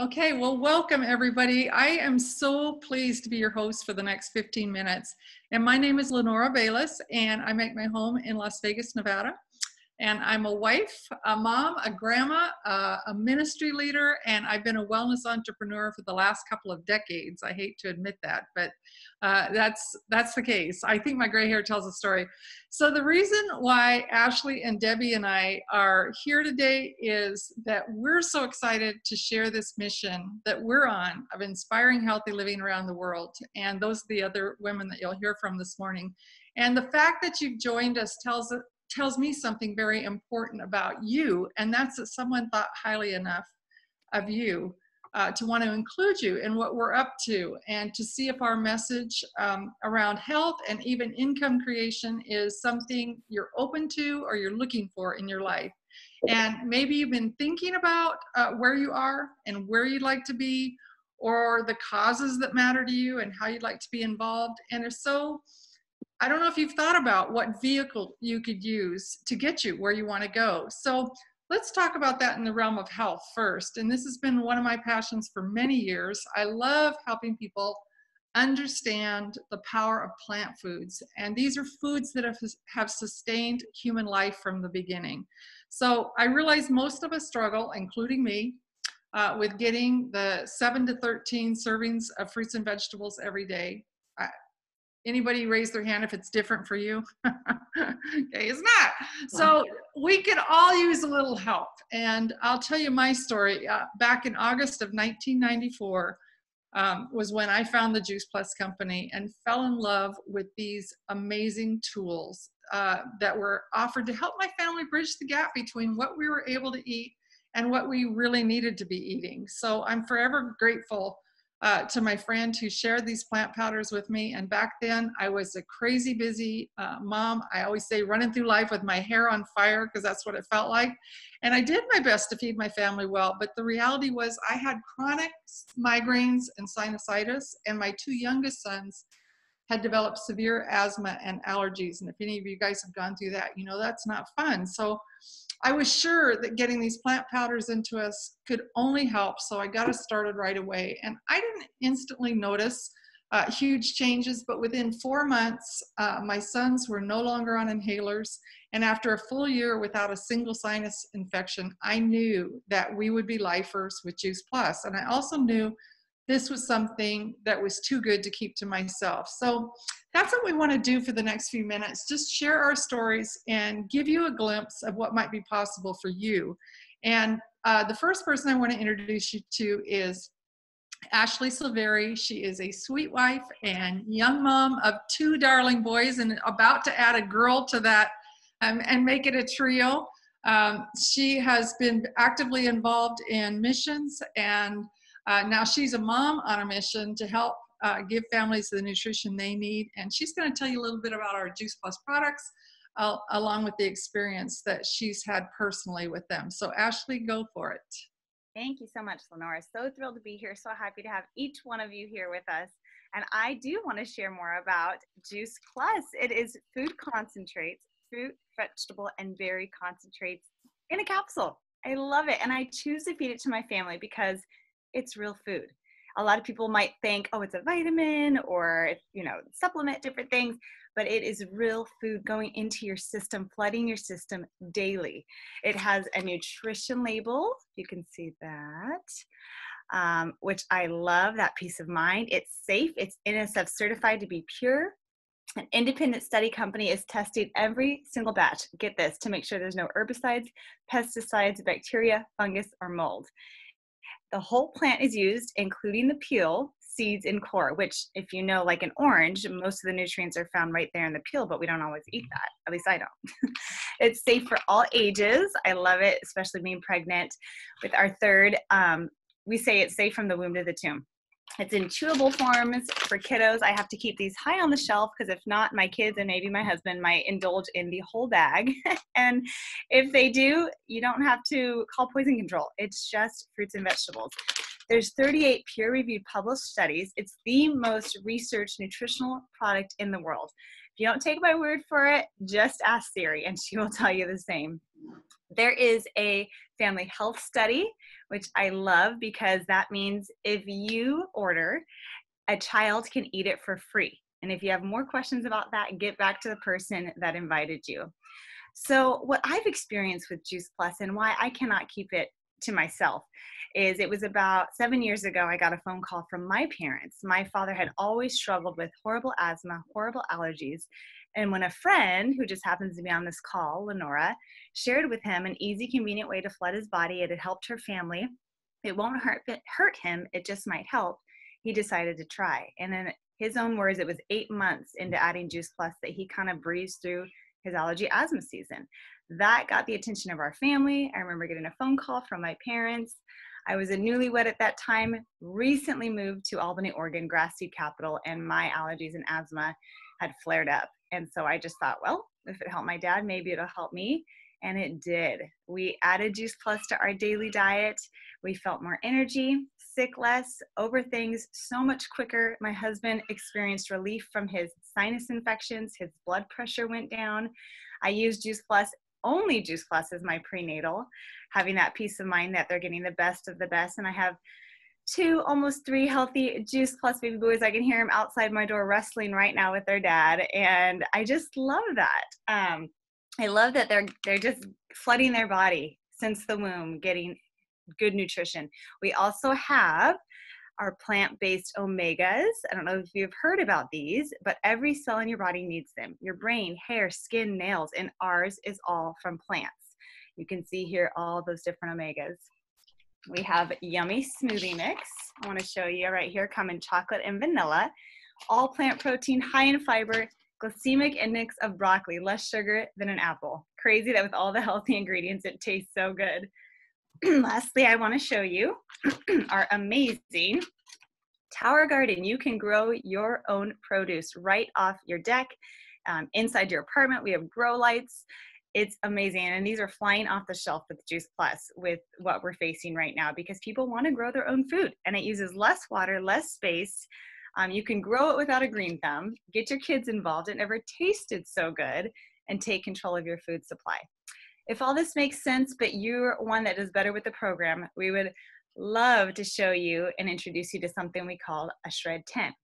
Okay, well, welcome everybody. I am so pleased to be your host for the next 15 minutes. And my name is Lenora Bayless, and I make my home in Las Vegas, Nevada. And I'm a wife, a mom, a grandma, a ministry leader, and I've been a wellness entrepreneur for the last couple of decades. I hate to admit that, but that's the case. I think my gray hair tells a story. So the reason why Ashley and Debbie and I are here today is that we're so excited to share this mission that we're on of inspiring healthy living around the world. And those are the other women that you'll hear from this morning. And the fact that you've joined us tells me something very important about you, and that's that someone thought highly enough of you to want to include you in what we're up to, and to see if our message around health and even income creation is something you're open to or you're looking for in your life. And maybe you've been thinking about where you are and where you'd like to be, or the causes that matter to you and how you'd like to be involved. And if so, I don't know if you've thought about what vehicle you could use to get you where you want to go. So let's talk about that in the realm of health first. And this has been one of my passions for many years. I love helping people understand the power of plant foods. And these are foods that have sustained human life from the beginning. So I realize most of us struggle, including me, with getting the 7 to 13 servings of fruits and vegetables every day. Anybody raise their hand if it's different for you? Okay, it's not. So we could all use a little help. And I'll tell you my story. Back in August of 1994 was when I found the Juice Plus company and fell in love with these amazing tools that were offered to help my family bridge the gap between what we were able to eat and what we really needed to be eating. So I'm forever grateful to my friend who shared these plant powders with me. And back then I was a crazy busy mom. I always say running through life with my hair on fire, because that's what it felt like. And I did my best to feed my family well, but the reality was I had chronic migraines and sinusitis, and my two youngest sons had developed severe asthma and allergies. And if any of you guys have gone through that, you know that's not fun. So I was sure that getting these plant powders into us could only help, so I got us started right away. And I didn't instantly notice huge changes, but within 4 months, my sons were no longer on inhalers. And after a full year without a single sinus infection, I knew that we would be lifers with Juice Plus. And I also knew this was something that was too good to keep to myself. So that's what we want to do for the next few minutes. Just share our stories and give you a glimpse of what might be possible for you. And the first person I want to introduce you to is Ashley Silveri. She is a sweet wife and young mom of two darling boys, and about to add a girl to that and make it a trio. She has been actively involved in missions, and now she's a mom on a mission to help give families the nutrition they need. And she's going to tell you a little bit about our Juice Plus products, along with the experience that she's had personally with them. So Ashley, go for it. Thank you so much, Lenora. So thrilled to be here. So happy to have each one of you here with us. And I do want to share more about Juice Plus. It is food concentrates, fruit, vegetable, and berry concentrates in a capsule. I love it. And I choose to feed it to my family because it's real food. A lot of people might think, oh, it's a vitamin or, supplement, different things, but it is real food going into your system, flooding your system daily. It has a nutrition label. You can see that, which I love, that peace of mind. It's safe. It's NSF certified to be pure. An independent study company is testing every single batch, get this, to make sure there's no herbicides, pesticides, bacteria, fungus, or mold. The whole plant is used, including the peel, seeds, and core, which, if you know, like an orange, most of the nutrients are found right there in the peel, but we don't always eat that. At least I don't. It's safe for all ages. I love it, especially being pregnant. With our third, we say it's safe from the womb to the tomb. It's in chewable forms for kiddos. I have to keep these high on the shelf because if not, my kids and maybe my husband might indulge in the whole bag. And if they do, you don't have to call poison control. It's just fruits and vegetables. There's 38 peer-reviewed published studies. It's the most researched nutritional product in the world. If you don't take my word for it, just ask Siri and she will tell you the same. There is a family health study, which I love because that means if you order, a child can eat it for free. And if you have more questions about that, get back to the person that invited you. So what I've experienced with Juice Plus and why I cannot keep it to myself is it was about 7 years ago, I got a phone call from my parents. My father had always struggled with horrible asthma, horrible allergies. And when a friend who just happens to be on this call, Lenora, shared with him an easy, convenient way to flood his body, it had helped her family. It won't hurt him, it just might help. He decided to try. And in his own words, it was 8 months into adding Juice Plus that he kind of breezed through his allergy asthma season. That got the attention of our family. I remember getting a phone call from my parents. I was a newlywed at that time, recently moved to Albany, Oregon, grass seed capital, and my allergies and asthma had flared up. And so I just thought, well, if it helped my dad, maybe it'll help me. And it did. We added Juice Plus to our daily diet. We felt more energy, sick less, over things so much quicker. My husband experienced relief from his sinus infections. His blood pressure went down. I used Juice Plus, only Juice Plus as my prenatal, having that peace of mind that they're getting the best of the best. And I have 2, almost 3 healthy Juice Plus baby boys. I can hear them outside my door wrestling right now with their dad. And I just love that. I love that they're just flooding their body since the womb, getting good nutrition. We also have our plant-based omegas. I don't know if you've heard about these, but every cell in your body needs them. Your brain, hair, skin, nails, and ours is all from plants. You can see here all those different omegas. We have Yummy Smoothie Mix. I want to show you right here, come in chocolate and vanilla. All plant protein, high in fiber, glycemic index of broccoli, less sugar than an apple. Crazy that with all the healthy ingredients, it tastes so good. Lastly, I want to show you our amazing Tower Garden. You can grow your own produce right off your deck, inside your apartment. We have grow lights. It's amazing. And these are flying off the shelf with Juice Plus with what we're facing right now because people want to grow their own food and it uses less water, less space. You can grow it without a green thumb, get your kids involved. It never tasted so good, and take control of your food supply. If all this makes sense, but you're one that does better with the program, we would love to show you and introduce you to something we call a Shred 10.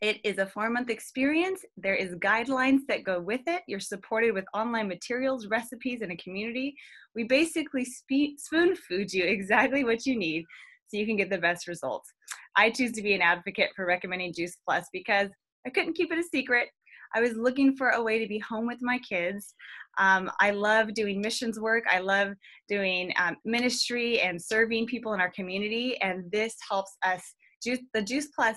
It is a 4-month experience. There is guidelines that go with it. You're supported with online materials, recipes, and a community. We basically spoon food you exactly what you need so you can get the best results. I choose to be an advocate for recommending Juice Plus because I couldn't keep it a secret. I was looking for a way to be home with my kids. I love doing missions work. I love doing ministry and serving people in our community. And this helps us. The Juice Plus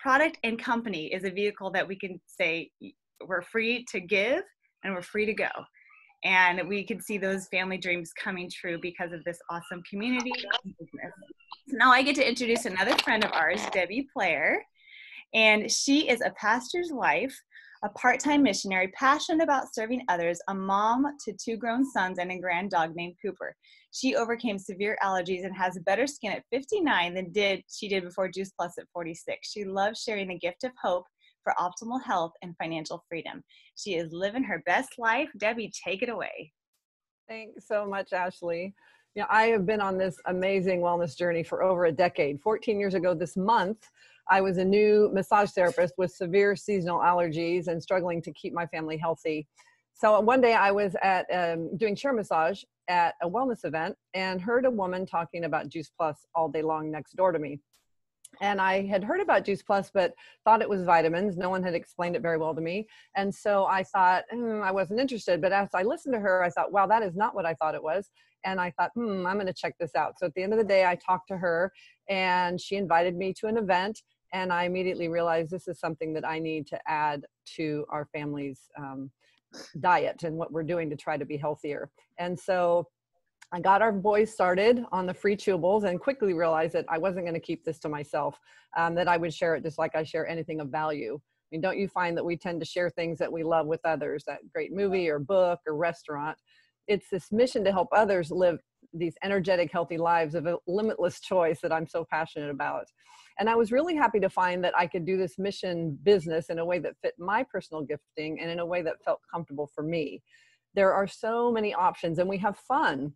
product and company is a vehicle that we can say we're free to give and we're free to go. And we can see those family dreams coming true because of this awesome community and business. So now I get to introduce another friend of ours, Debbie Player. And she is a pastor's wife, a part-time missionary, passionate about serving others, a mom to 2 grown sons and a grand dog named Cooper. She overcame severe allergies and has better skin at 59 than she did before Juice Plus at 46. She loves sharing the gift of hope for optimal health and financial freedom. She is living her best life. Debbie, take it away. Thanks so much, Ashley. Yeah, I have been on this amazing wellness journey for over a decade. 14 years ago this month, I was a new massage therapist with severe seasonal allergies and struggling to keep my family healthy. So one day I was at doing chair massage at a wellness event and heard a woman talking about Juice Plus all day long next door to me. And I had heard about Juice Plus, but thought it was vitamins. No one had explained it very well to me. And so I thought, I wasn't interested. But as I listened to her, I thought, wow, that is not what I thought it was. And I thought, I'm going to check this out. So at the end of the day, I talked to her and she invited me to an event. And I immediately realized this is something that I need to add to our family's diet and what we're doing to try to be healthier. And so I got our boys started on the free chewables and quickly realized that I wasn't going to keep this to myself, that I would share it just like I share anything of value. I mean, don't you find that we tend to share things that we love with others, that great movie or book or restaurant? It's this mission to help others live these energetic, healthy lives of a limitless choice that I'm so passionate about. And I was really happy to find that I could do this mission business in a way that fit my personal gifting and in a way that felt comfortable for me. There are so many options, and we have fun.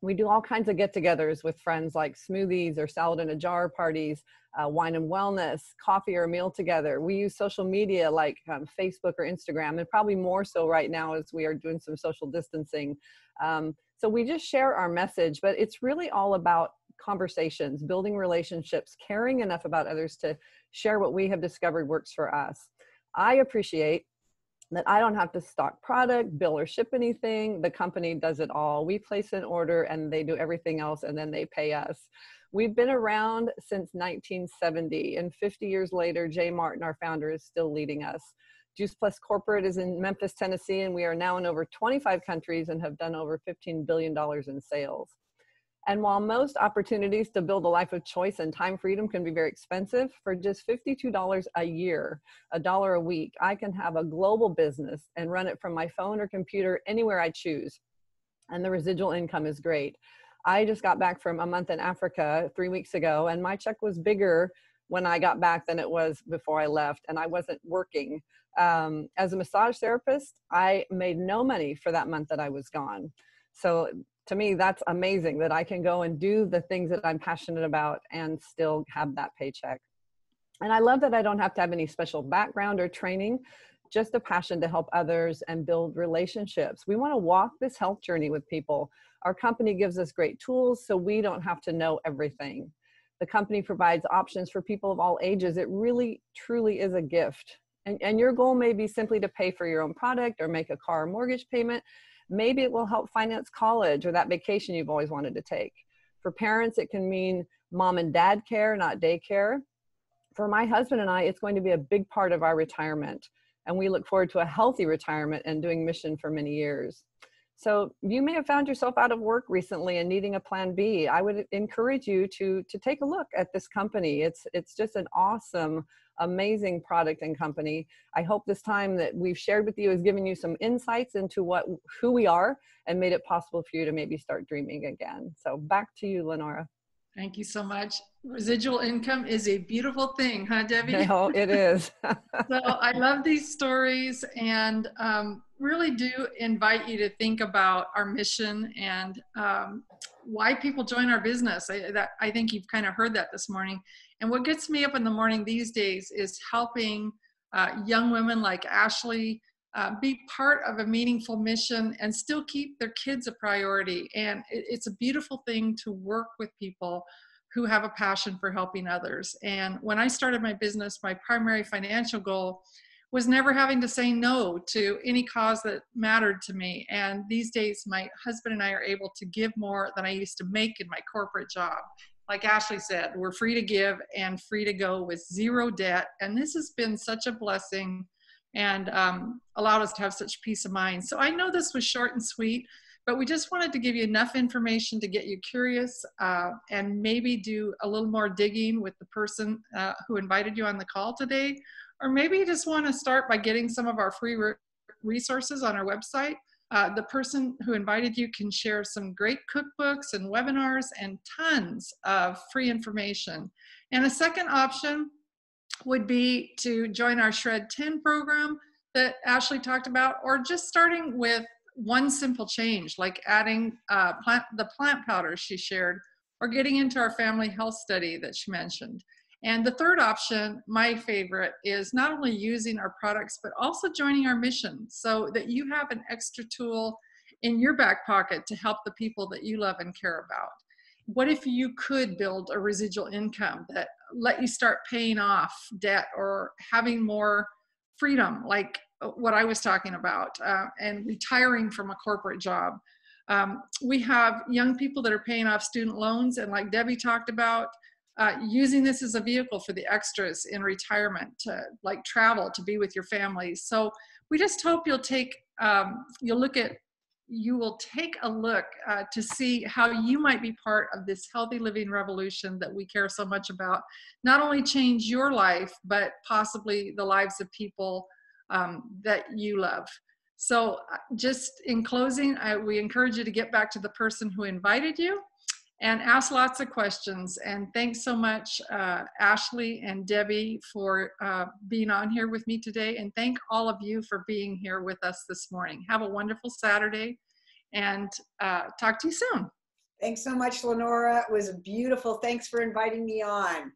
We do all kinds of get-togethers with friends, like smoothies or salad in a jar parties, wine and wellness, coffee or a meal together. We use social media like Facebook or Instagram, and probably more so right now as we are doing some social distancing. So we just share our message, but it's really all about conversations, building relationships, caring enough about others to share what we have discovered works for us. I appreciate that I don't have to stock product, bill or ship anything. The company does it all. We place an order and they do everything else, and then they pay us. We've been around since 1970, and 50 years later, Jay Martin, our founder, is still leading us. Juice Plus Corporate is in Memphis, Tennessee, and we are now in over 25 countries and have done over $15 billion in sales. And while most opportunities to build a life of choice and time freedom can be very expensive, for just $52 a year, $1 a week, I can have a global business and run it from my phone or computer anywhere I choose. And the residual income is great. I just got back from a month in Africa 3 weeks ago, and my check was bigger when I got back than it was before I left, and I wasn't working. As a massage therapist, I made no money for that month that I was gone. So to me, that's amazing that I can go and do the things that I'm passionate about and still have that paycheck. And I love that I don't have to have any special background or training, just a passion to help others and build relationships. We want to walk this health journey with people. Our company gives us great tools so we don't have to know everything. The company provides options for people of all ages. It really, truly is a gift. And your goal may be simply to pay for your own product or make a car or mortgage payment. Maybe it will help finance college or that vacation you've always wanted to take. For parents, it can mean mom and dad care, not daycare. For my husband and I, it's going to be a big part of our retirement. And we look forward to a healthy retirement and doing mission for many years. So you may have found yourself out of work recently and needing a plan B. I would encourage you to take a look at this company. It's just an awesome, amazing product and company. I hope this time that we've shared with you has given you some insights into who we are and made it possible for you to maybe start dreaming again. So back to you, Lenora. Thank you so much. Residual income is a beautiful thing, huh, Debbie? No, it is. So I love these stories, and really do invite you to think about our mission and why people join our business. I think you've kind of heard that this morning. And what gets me up in the morning these days is helping young women like Ashley be part of a meaningful mission and still keep their kids a priority. And it's a beautiful thing to work with people who have a passion for helping others. And when I started my business, my primary financial goal was never having to say no to any cause that mattered to me. And these days, my husband and I are able to give more than I used to make in my corporate job. Like Ashley said, we're free to give and free to go with zero debt. And this has been such a blessing and allowed us to have such peace of mind. So I know this was short and sweet, but we just wanted to give you enough information to get you curious and maybe do a little more digging with the person who invited you on the call today. Or maybe you just want to start by getting some of our free resources on our website. The person who invited you can share some great cookbooks and webinars and tons of free information. And a second option would be to join our Shred 10 program that Ashley talked about, or just starting with one simple change, like adding the plant powders she shared, or getting into our family health study that she mentioned. And the third option, my favorite, is not only using our products, but also joining our mission so that you have an extra tool in your back pocket to help the people that you love and care about. What if you could build a residual income that let you start paying off debt or having more freedom, like what I was talking about, and retiring from a corporate job? We have young people that are paying off student loans, and like Debbie talked about, using this as a vehicle for the extras in retirement, to like travel, to be with your family. So we just hope you'll take a look to see how you might be part of this healthy living revolution that we care so much about. Not only change your life, but possibly the lives of people that you love. So just in closing, we encourage you to get back to the person who invited you and ask lots of questions. And thanks so much, Ashley and Debbie, for being on here with me today. And thank all of you for being here with us this morning. Have a wonderful Saturday, and talk to you soon. Thanks so much, Lenora. It was beautiful. Thanks for inviting me on.